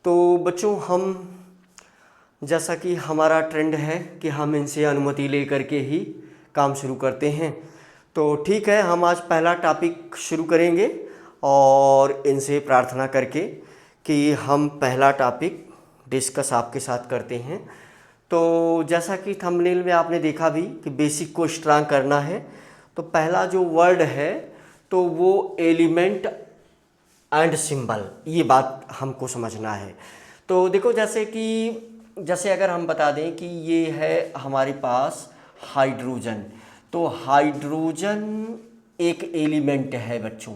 तो बच्चों, हम जैसा कि हमारा ट्रेंड है कि हम इनसे अनुमति लेकर के ही काम शुरू करते हैं, तो ठीक है, हम आज पहला टॉपिक शुरू करेंगे और इनसे प्रार्थना करके कि हम पहला टॉपिक डिस्कस आपके साथ करते हैं। तो जैसा कि थंबनेल में आपने देखा भी कि बेसिक को स्ट्रांग करना है, तो पहला जो वर्ड है तो वो एलिमेंट एंड सिंबल, ये बात हमको समझना है। तो देखो, जैसे अगर हम बता दें कि ये है हमारे पास हाइड्रोजन, तो हाइड्रोजन एक एलिमेंट है बच्चों।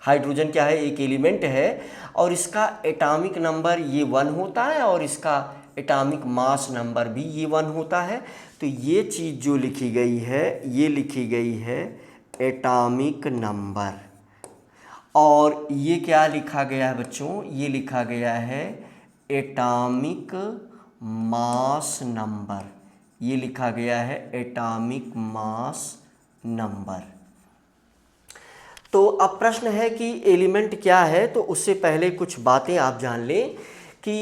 हाइड्रोजन क्या है? एक एलिमेंट है और इसका एटॉमिक नंबर ये 1 होता है और इसका एटॉमिक मास नंबर भी ये 1 होता है। तो ये चीज़ जो लिखी गई है, ये लिखी गई है एटॉमिक नंबर। और ये क्या लिखा गया है बच्चों? ये लिखा गया है एटॉमिक मास नंबर। ये लिखा गया है एटॉमिक मास नंबर। तो अब प्रश्न है कि एलिमेंट क्या है, तो उससे पहले कुछ बातें आप जान लें कि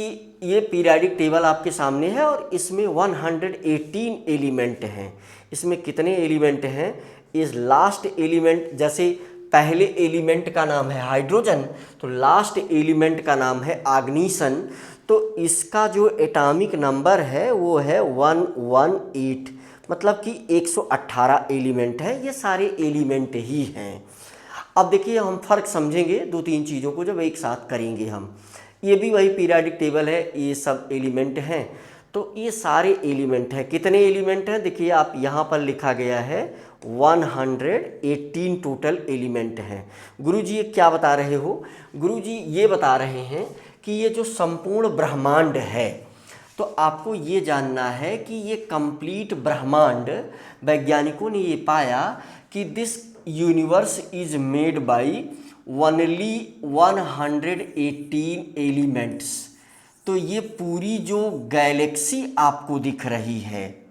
ये पीरियोडिक टेबल आपके सामने है और इसमें 118 एलिमेंट हैं। इसमें कितने एलिमेंट हैं? इस लास्ट एलिमेंट, जैसे पहले एलिमेंट का नाम है हाइड्रोजन, तो लास्ट एलिमेंट का नाम है आग्नीसन। तो इसका जो एटॉमिक नंबर है वो है 118, मतलब कि 118 एलिमेंट है। ये सारे एलिमेंट ही हैं। अब देखिए, हम फ़र्क समझेंगे 2-3 चीज़ों को जब एक साथ करेंगे हम। ये भी वही पीरियोडिक टेबल है, ये सब एलिमेंट हैं। तो ये सारे एलिमेंट हैं। कितने एलिमेंट हैं? देखिए, आप यहाँ पर लिखा गया है 118 टोटल एलिमेंट हैं। गुरुजी ये क्या बता रहे हो? गुरुजी ये बता रहे हैं कि ये जो संपूर्ण ब्रह्मांड है, तो आपको ये जानना है कि ये कंप्लीट ब्रह्मांड, वैज्ञानिकों ने ये पाया कि this universe is made by only 118 elements. तो ये पूरी जो गैलेक्सी आपको दिख रही है,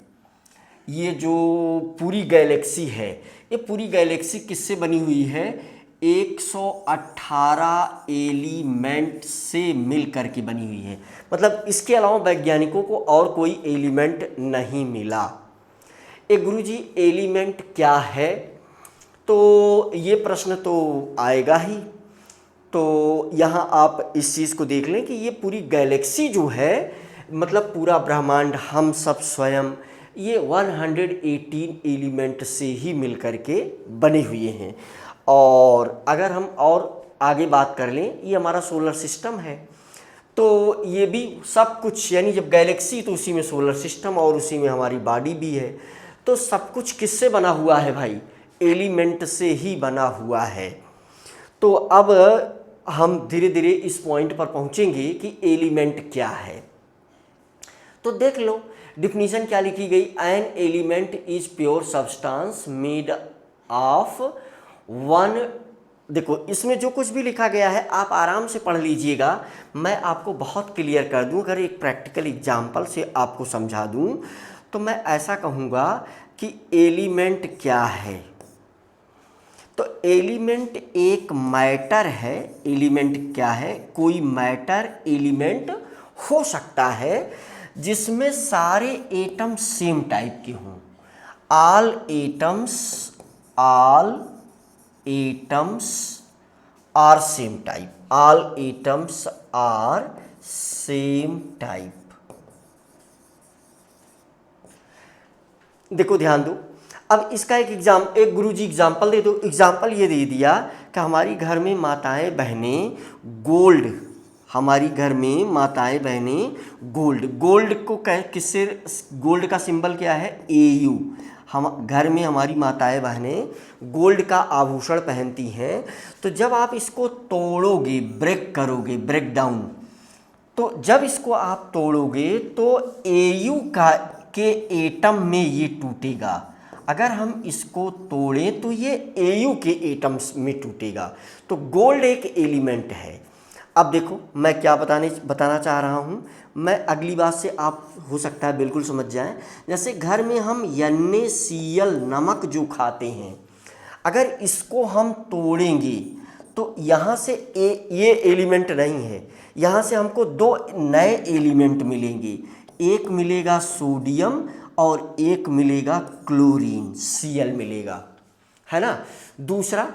ये जो पूरी गैलेक्सी है, ये पूरी गैलेक्सी किससे बनी हुई है? 118 एलिमेंट से मिल कर के बनी हुई है। मतलब इसके अलावा वैज्ञानिकों को और कोई एलिमेंट नहीं मिला। गुरुजी एलिमेंट क्या है? तो ये प्रश्न तो आएगा ही। तो यहाँ आप इस चीज़ को देख लें कि ये पूरी गैलेक्सी जो है, मतलब पूरा ब्रह्मांड, हम सब स्वयं, ये 118 एलिमेंट से ही मिल कर के बने हुए हैं। और अगर हम और आगे बात कर लें, ये हमारा सोलर सिस्टम है। तो ये भी सब कुछ, यानी जब गैलेक्सी तो उसी में सोलर सिस्टम और उसी में हमारी बॉडी भी है। तो सब कुछ किससे बना हुआ है भाई? एलिमेंट से ही बना हुआ है। तो अब हम धीरे धीरे इस पॉइंट पर पहुंचेंगे कि एलिमेंट क्या है। तो देख लो, डिफिनीशन क्या लिखी गई? An element is pure substance made of one. देखो, इसमें जो कुछ भी लिखा गया है आप आराम से पढ़ लीजिएगा। मैं आपको बहुत क्लियर कर दूं, अगर एक प्रैक्टिकल एग्जाम्पल से आपको समझा दूं, तो मैं ऐसा कहूँगा कि एलिमेंट क्या है। तो एलिमेंट एक मैटर है। एलिमेंट क्या है? कोई मैटर एलिमेंट हो सकता है जिसमें सारे एटम सेम टाइप के हों। All atoms are same type. All atoms are same type. देखो, ध्यान दो। अब इसका एक गुरुजी एग्जाम्पल दे दो। एग्जाम्पल ये दे दिया कि हमारी घर में माताएं बहनें गोल्ड, हमारी घर में माताएं बहनें गोल्ड को किससे, गोल्ड का सिंबल क्या है? AU। हम घर में हमारी माताएं बहनें गोल्ड का आभूषण पहनती हैं। तो जब आप इसको तोड़ोगे, ब्रेक करोगे, ब्रेक डाउन, तो जब इसको आप तोड़ोगे तो AU के एटम में ये टूटेगा। अगर हम इसको तोड़ें तो ये AU के एटम्स में टूटेगा। तो गोल्ड एक एलिमेंट है। अब देखो, मैं क्या बताना चाह रहा हूँ। मैं अगली बात से आप हो सकता है बिल्कुल समझ जाएं। जैसे घर में हम NaCl नमक जो खाते हैं, अगर इसको हम तोड़ेंगे तो यहाँ से ये एलिमेंट नहीं है, यहाँ से हमको दो नए एलिमेंट मिलेंगे, एक मिलेगा सोडियम और एक मिलेगा क्लोरीन, Cl मिलेगा, है ना। दूसरा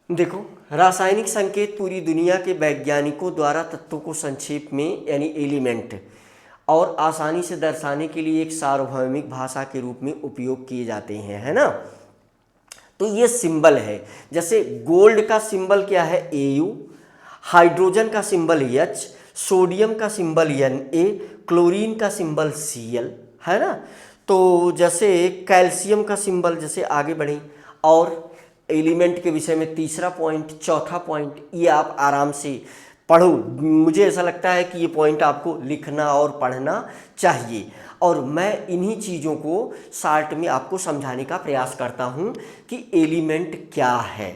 देखो, रासायनिक संकेत पूरी दुनिया के वैज्ञानिकों द्वारा तत्वों को संक्षेप में यानी एलिमेंट और आसानी से दर्शाने के लिए एक सार्वभौमिक भाषा के रूप में उपयोग किए जाते हैं, है ना। तो ये सिंबल है, जैसे गोल्ड का सिंबल क्या है, Au, हाइड्रोजन का सिंबल H, सोडियम का सिंबल Na, क्लोरीन का सिंबल Cl, है ना। तो जैसे कैल्शियम का सिंबल, जैसे आगे बढ़ें और एलिमेंट के विषय में तीसरा पॉइंट, चौथा पॉइंट, ये आप आराम से पढ़ो। मुझे ऐसा लगता है कि ये पॉइंट आपको लिखना और पढ़ना चाहिए, और मैं इन्हीं चीज़ों को शार्ट में आपको समझाने का प्रयास करता हूँ कि एलिमेंट क्या है।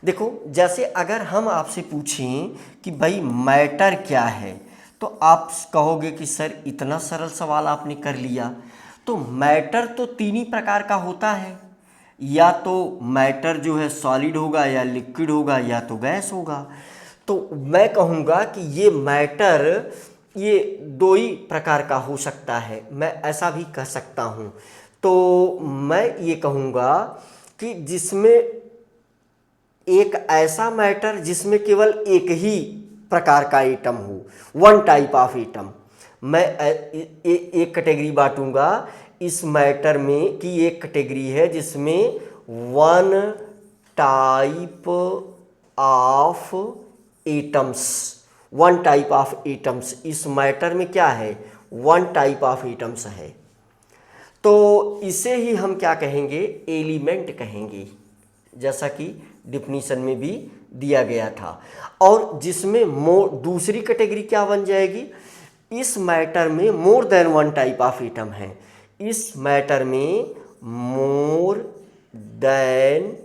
देखो, जैसे अगर हम आपसे पूछें कि भाई मैटर क्या है, तो आप कहोगे कि सर इतना सरल सवाल आपने कर लिया। तो मैटर तो तीन ही प्रकार का होता है, या तो मैटर जो है सॉलिड होगा, या लिक्विड होगा, या तो गैस होगा। तो मैं कहूँगा कि ये मैटर ये दो ही प्रकार का हो सकता है, मैं ऐसा भी कह सकता हूँ। तो मैं ये कहूँगा कि जिसमें एक ऐसा मैटर जिसमें केवल एक ही प्रकार का एटम हो, वन टाइप ऑफ एटम, मैं एक कैटेगरी बांटूंगा इस मैटर में कि एक कैटेगरी है जिसमें one type of atoms, one type of atoms, इस मैटर में क्या है, वन टाइप ऑफ एटम्स है। तो इसे ही हम क्या कहेंगे, एलिमेंट कहेंगे, जैसा कि डिफिनीशन में भी दिया गया था। और जिसमें दूसरी कैटेगरी क्या बन जाएगी, इस मैटर में more than one type of atom है, इस मैटर में more than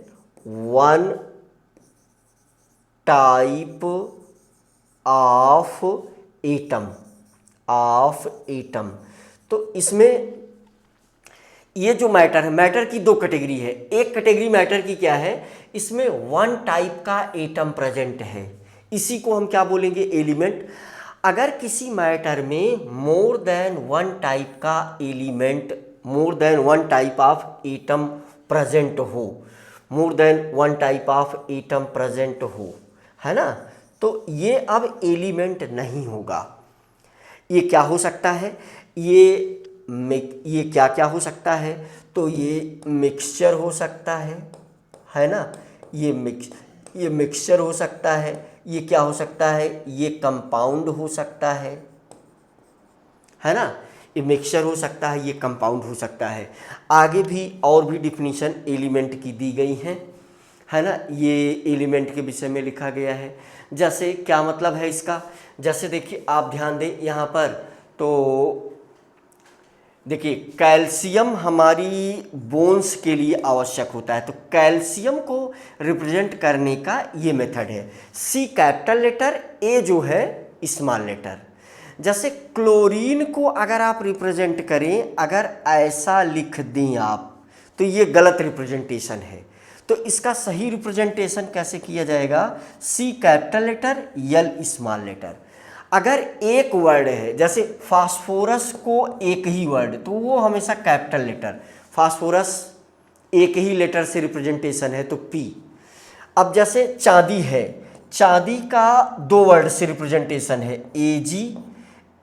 one type of atom. तो इसमें ये जो मैटर है, मैटर की दो कैटेगरी है। एक कैटेगरी मैटर की क्या है, इसमें वन टाइप का एटम प्रेजेंट है, इसी को हम क्या बोलेंगे, एलिमेंट। अगर किसी मैटर में मोर देन वन टाइप का element, more than one type of atom present हो, more than one type of atom present हो, है ना, तो ये अब एलिमेंट नहीं होगा। ये क्या हो सकता है, ये क्या क्या हो सकता है, तो ये मिक्सचर हो सकता है ना, ये मिक्सचर हो सकता है, ये क्या हो सकता है, ये कंपाउंड हो सकता है ना, ये मिक्सचर हो सकता है, ये कंपाउंड हो सकता है। आगे भी और भी डिफिनीशन एलिमेंट की दी गई हैं, है ना, ये एलिमेंट के विषय में लिखा गया है। जैसे क्या मतलब है इसका, जैसे देखिए आप ध्यान दें यहाँ पर, तो देखिए कैल्शियम हमारी बोन्स के लिए आवश्यक होता है, तो कैल्शियम को रिप्रेजेंट करने का ये मेथड है, C कैपिटल लेटर, A जो है स्मॉल लेटर। जैसे क्लोरीन को अगर आप रिप्रेजेंट करें, अगर ऐसा लिख दें आप, तो ये गलत रिप्रेजेंटेशन है। तो इसका सही रिप्रेजेंटेशन कैसे किया जाएगा, C capital letter, L small letter. अगर एक वर्ड है, जैसे फास्फोरस को एक ही वर्ड, तो वो हमेशा कैपिटल लेटर, फास्फोरस एक ही लेटर से रिप्रेजेंटेशन है तो P। अब जैसे चांदी है, चांदी का दो वर्ड से रिप्रेजेंटेशन है, AG,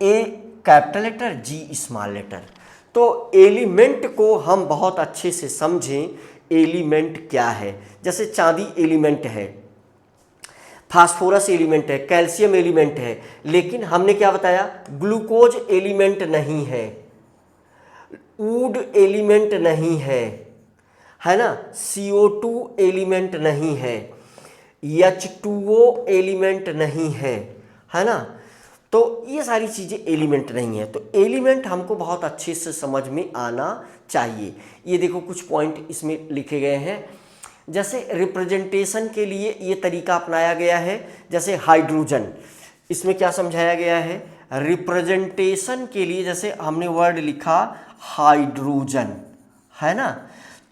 A capital letter, G small letter. तो एलिमेंट को हम बहुत अच्छे से समझें, एलिमेंट क्या है। जैसे चांदी एलिमेंट है, फास्फोरस एलिमेंट है, कैल्शियम एलिमेंट है, लेकिन हमने क्या बताया, ग्लूकोज एलिमेंट नहीं है, वुड एलिमेंट नहीं है ना, CO2 एलिमेंट नहीं है, H2O एलिमेंट नहीं है ना। तो ये सारी चीज़ें एलिमेंट नहीं है। तो एलिमेंट हमको बहुत अच्छे से समझ में आना चाहिए। ये देखो कुछ पॉइंट इसमें लिखे गए हैं। जैसे रिप्रेजेंटेशन के लिए ये तरीका अपनाया गया है, जैसे हाइड्रोजन, इसमें क्या समझाया गया है, रिप्रेजेंटेशन के लिए जैसे हमने वर्ड लिखा हाइड्रोजन, है ना,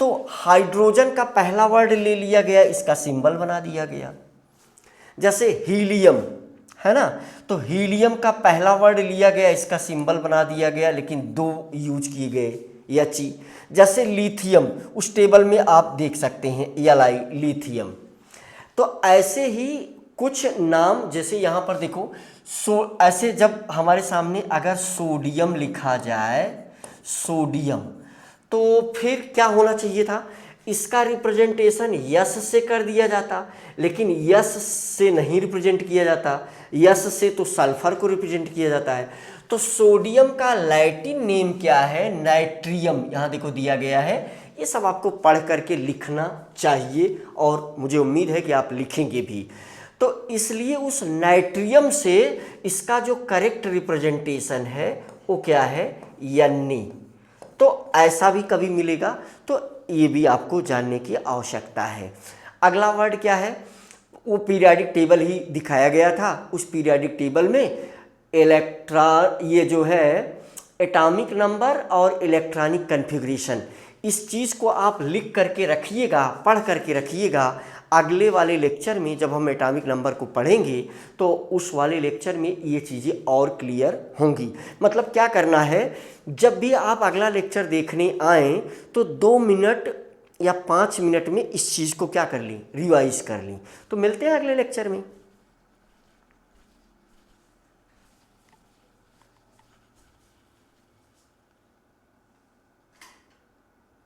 तो हाइड्रोजन का पहला वर्ड ले लिया गया, इसका सिंबल बना दिया गया। जैसे हीलियम है ना, तो हीलियम का पहला वर्ड लिया गया, इसका सिंबल बना दिया गया, लेकिन दो यूज किए गए एच। जैसे लिथियम, उस टेबल में आप देख सकते हैं Li लिथियम। तो ऐसे ही कुछ नाम, जैसे यहाँ पर देखो ऐसे जब हमारे सामने अगर सोडियम लिखा जाए, सोडियम, तो फिर क्या होना चाहिए था, इसका रिप्रेजेंटेशन यस से कर दिया जाता, लेकिन यस से नहीं रिप्रेजेंट किया जाता, यस से तो सल्फर को रिप्रेजेंट किया जाता है। तो सोडियम का लैटिन नेम क्या है, नाइट्रियम, यहाँ देखो दिया गया है। ये सब आपको पढ़ करके लिखना चाहिए और मुझे उम्मीद है कि आप लिखेंगे भी। तो इसलिए उस नाइट्रियम से इसका जो करेक्ट रिप्रेजेंटेशन है वो क्या है, Ni। तो ऐसा भी कभी मिलेगा, तो ये भी आपको जानने की आवश्यकता है। अगला वर्ड क्या है, वो पीरियाडिक टेबल ही दिखाया गया था। उस पीरियाडिक टेबल में ये जो है एटॉमिक नंबर और इलेक्ट्रॉनिक कन्फिग्रेशन, इस चीज़ को आप लिख करके रखिएगा, पढ़ करके रखिएगा। अगले वाले लेक्चर में जब हम एटॉमिक नंबर को पढ़ेंगे तो उस वाले लेक्चर में ये चीज़ें और क्लियर होंगी। मतलब क्या करना है, जब भी आप अगला लेक्चर देखने आएँ तो 2 मिनट या 5 मिनट में इस चीज़ को क्या कर लें, रिवाइज कर लें। तो मिलते हैं अगले लेक्चर में।